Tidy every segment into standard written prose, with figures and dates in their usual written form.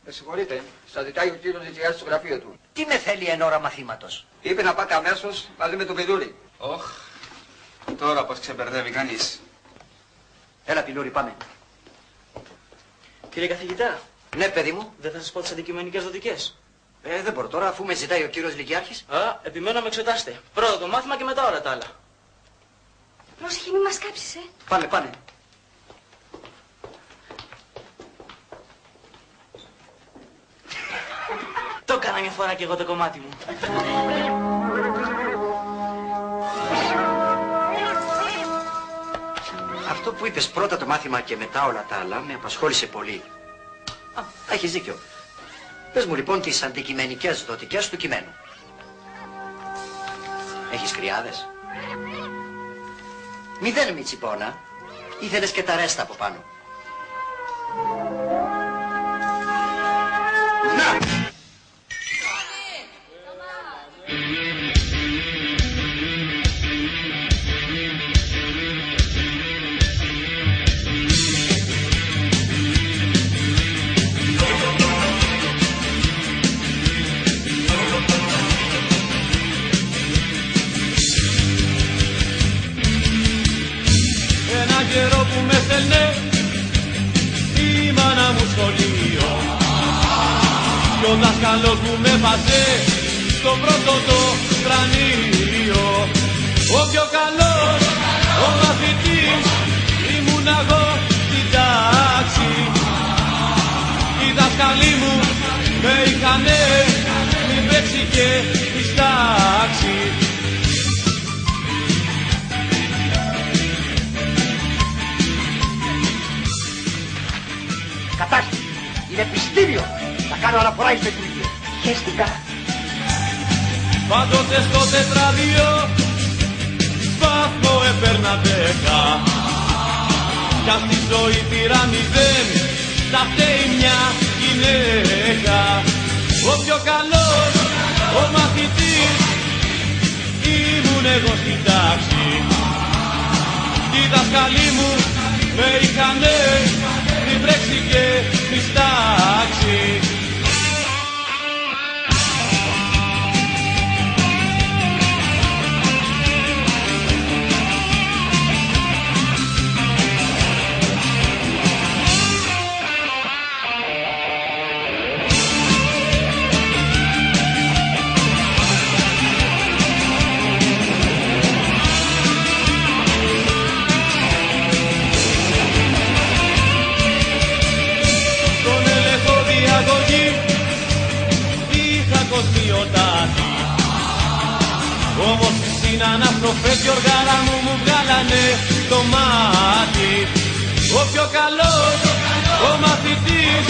Με συγχωρείτε, σας ζητάει ο κύριος Ζητιάς στο γραφείο του. Τι με θέλει εν ώρα μαθήματος? Είπε να πάτε αμέσως μαζί με τον Πιλούρη. Όχ, τώρα πως ξεμπερδεύει κανείς. Έλα Πιλούρη, πάμε. Κύριε καθηγητά, Ναι παιδί μου. δεν θα σας πω τις αντικειμενικές δοτικές. Δεν μπορώ τώρα, αφού με ζητάει ο κύριος Λυκειάρχης. Επιμένω να με εξετάσετε. Πρώτα το μάθημα και μετά όλα τα άλλα. Πρόσεχε, μη μας κάψεις, Πάνε, πάνε. Το έκανα μια φορά και εγώ το κομμάτι μου. Αυτό που είπες πρώτα το μάθημα και μετά όλα τα άλλα με απασχόλησε πολύ. Έχεις δίκιο. Πες μου λοιπόν τις αντικειμενικές δοτικές του κειμένου. Έχεις κρυάδες? Μηδέν μητσιπώνα. Ήθελες και τα ρέστα από πάνω. Να! Καιρό που με θέλνε η μάνα μου σχολείο κι ο δάσκαλος μου με βάζε στο πρώτο το κρανίο. Ο πιο καλός, ο μαθητής ήμουν εγώ στην τάξη. Οι δάσκαλοι μου με είχανε μην παίξει και η στάξη. Κατάσταση. Είναι πιστήριο. Θα κάνω αναφορά στο Υπουργείο. Χαίστηκα. Πάντοτε στο τετράδιο βαθμό έπαιρνα 10. Κι αν στη ζωή πήρα 0, θα φταίει μια γυναίκα. Ο πιο καλός, ο μαθητής ήμουν εγώ στην τάξη. Οι δάσκαλοι μου με είχανε μην βρέξει και μη στάξει. Όμως οι συναναστροφές κι οργάρα μου βγάλανε το μάτι. Ο πιο καλός, ο μαθητής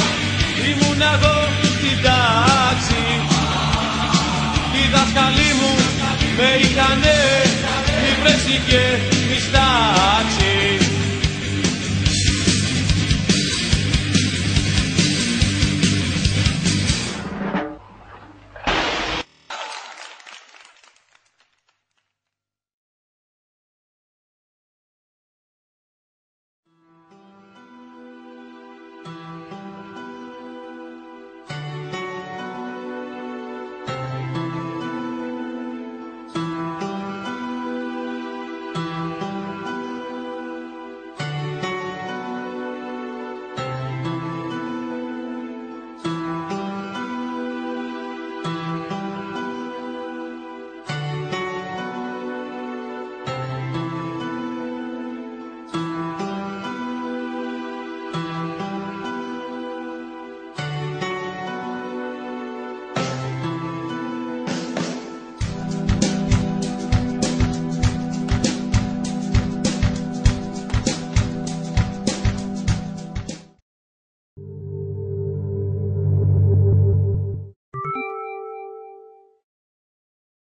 ήμουν εγώ στην τάξη. Οι δάσκαλοι μου με είχανε μη βρέσει και μη στάξει.